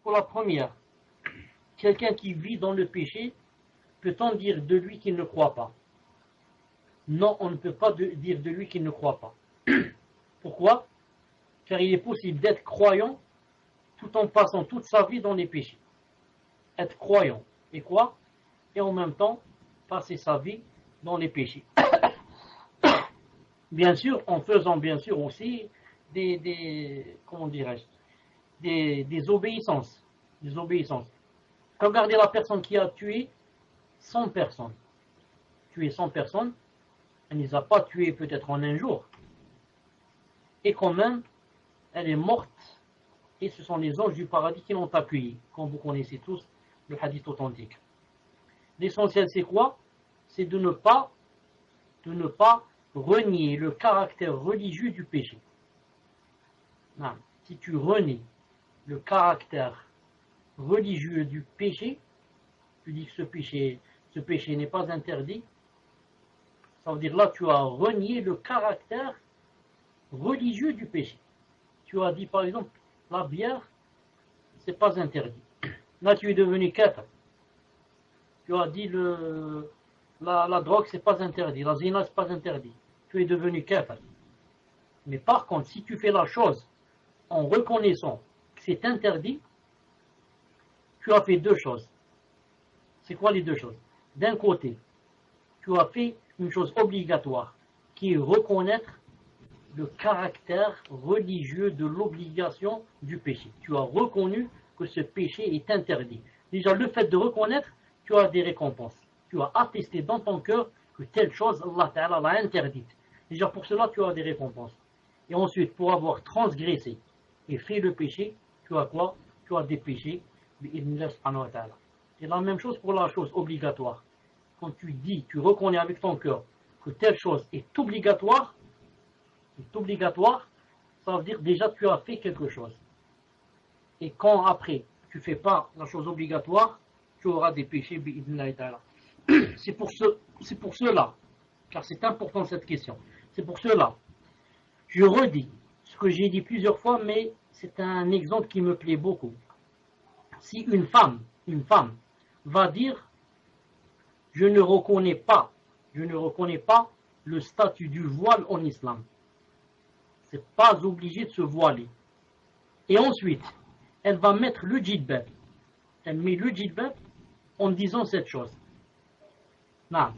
Pour la première, quelqu'un qui vit dans le péché, peut-on dire de lui qu'il ne croit pas? Non, on ne peut pas dire de lui qu'il ne croit pas. Pourquoi? Car il est possible d'être croyant tout en passant toute sa vie dans les péchés. Être croyant et quoi? Et en même temps, passer sa vie dans les péchés. Bien sûr, en faisant bien sûr aussi comment dirais-je, des obéissances. Des obéissances. Regardez la personne qui a tué 100 personnes. Tué 100 personnes, elle ne les a pas tuées peut-être en un jour. Et quand même, elle est morte. Et ce sont les anges du paradis qui l'ont accueillie. Comme vous connaissez tous le hadith authentique. L'essentiel c'est quoi? C'est de ne pas renier le caractère religieux du péché. Non. Si tu renies le caractère religieux du péché, tu dis que ce péché n'est pas interdit, ça veut dire là tu as renié le caractère religieux du péché. Tu as dit par exemple, la bière, c'est pas interdit. Là tu es devenu kafir. Tu as dit la drogue, c'est pas interdit, la zina, c'est pas interdit. Tu es devenu kafir. Mais par contre, si tu fais la chose en reconnaissant que c'est interdit, tu as fait deux choses. C'est quoi les deux choses? D'un côté, tu as fait une chose obligatoire, qui est reconnaître le caractère religieux de l'obligation du péché. Tu as reconnu que ce péché est interdit. Déjà, le fait de reconnaître, tu as des récompenses. Tu as attesté dans ton cœur que telle chose, Allah Ta'ala l'a interdite. Déjà, pour cela, tu as des récompenses. Et ensuite, pour avoir transgressé et fait le péché, tu as quoi? Tu as des péchés. C'est la même chose pour la chose obligatoire. Quand tu dis, tu reconnais avec ton cœur que telle chose est obligatoire, ça veut dire déjà tu as fait quelque chose. Et quand après tu ne fais pas la chose obligatoire, tu auras des péchés. C'est pour cela, car c'est important cette question. C'est pour cela, je redis ce que j'ai dit plusieurs fois, mais c'est un exemple qui me plaît beaucoup. Si une femme va dire je ne reconnais pas le statut du voile en islam, c'est pas obligé de se voiler. Et ensuite, elle va mettre le djilbab. Elle met le djilbab en disant cette chose. Non.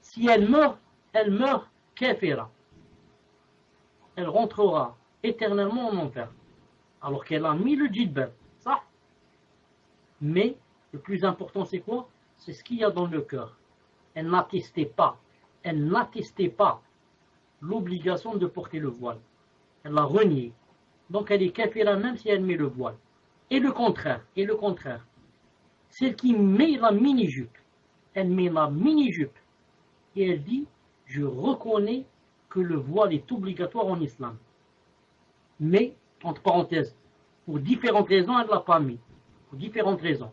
Si elle meurt kafira. Elle rentrera éternellement en enfer. Alors qu'elle a mis le djilbab. Ça. Mais le plus important c'est quoi? C'est ce qu'il y a dans le cœur. Elle n'attestait pas l'obligation de porter le voile. Elle l'a renié. Donc elle est kafira même si elle met le voile. Et le contraire. Celle qui met la mini-jupe. Elle met la mini-jupe. Et elle dit, je reconnais que le voile est obligatoire en islam. Mais, entre parenthèses, pour différentes raisons, elle ne l'a pas mis. Pour différentes raisons.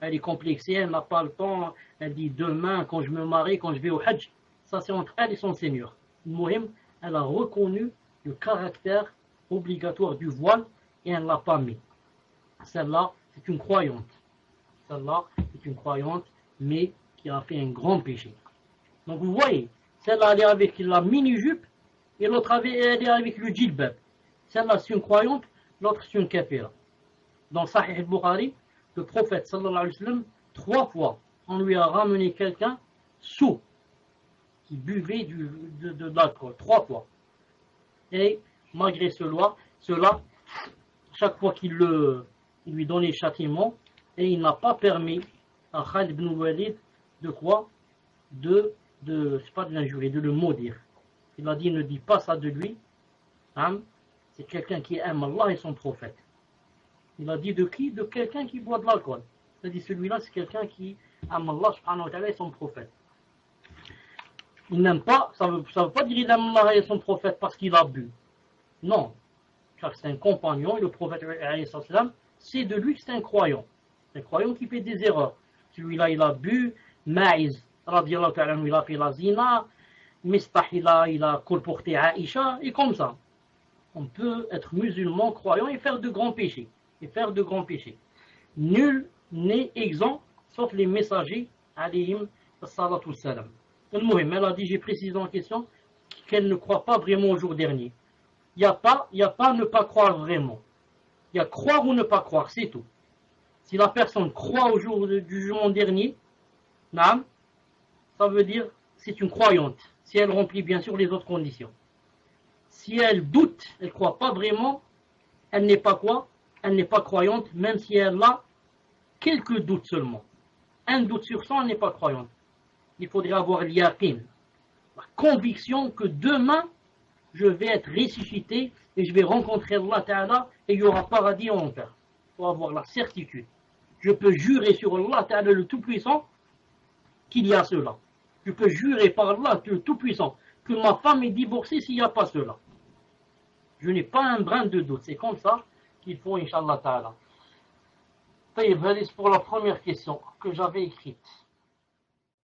Elle est complexée, elle n'a pas le temps. Elle dit, demain, quand je me marie, quand je vais au hajj. Ça, c'est entre elle et son Seigneur. Mouhim, elle a reconnu le caractère obligatoire du voile et elle ne l'a pas mis. Celle-là, c'est une croyante. Mais qui a fait un grand péché. Donc vous voyez, celle-là, elle est avec la mini-jupe et l'autre, elle est avec le djilbab. Celle-là, c'est une croyante, l'autre, c'est une kafira. Dans Sahih al-Bukhari, le prophète, sallallahu alayhi wa sallam, 3 fois, on lui a ramené quelqu'un sous, qui buvait de l'alcool, 3 fois. Et malgré cela, chaque fois qu'il lui donnait châtiment, et il n'a pas permis à Khalid ibn Walid de quoi? C'est pas de l'injurer, de le maudire. Il a dit, ne dis pas ça de lui. Hein? C'est quelqu'un qui aime Allah et son prophète. Il a dit de qui? De quelqu'un qui boit de l'alcool. Il a dit, celui-là, c'est quelqu'un qui aime Allah subhanahu wa ta'ala et son prophète. Il n'aime pas, ça veut pas dire qu'il aime Allah et son prophète parce qu'il a bu. Non. Car c'est un compagnon et le prophète, c'est de lui que c'est un croyant. Un croyant qui fait des erreurs. Celui-là, il a bu, Maïz, radiallahu ta'ala, il a fait la zina, Mistah, il a colporté Aïcha, et comme ça. On peut être musulman, croyant et faire de grands péchés. et faire de grands péchés. Nul n'est exempt, sauf les messagers, alayhim salatu salam. Elle a dit, j'ai précisé en question, qu'elle ne croit pas vraiment au jour dernier. Il n'y a pas ne pas croire vraiment. Il y a croire ou ne pas croire, c'est tout. Si la personne croit au jour du jugement dernier, ça veut dire c'est une croyante, si elle remplit bien sûr les autres conditions. Si elle doute, elle ne croit pas vraiment, elle n'est pas quoi? Elle n'est pas croyante, même si elle a quelques doutes seulement. Un doute sur 100, elle n'est pas croyante. Il faudrait avoir l'yaqin, la conviction que demain, je vais être ressuscité et je vais rencontrer Allah Ta'ala et il y aura paradis et enfer. Il faut avoir la certitude. Je peux jurer sur Allah Ta'ala le Tout-Puissant qu'il y a cela. Je peux jurer par Allah le Tout-Puissant que ma femme est divorcée s'il n'y a pas cela. Je n'ai pas un brin de doute. C'est comme ça qu'il faut, Inch'Allah Ta'ala. C'est pour la première question que j'avais écrite.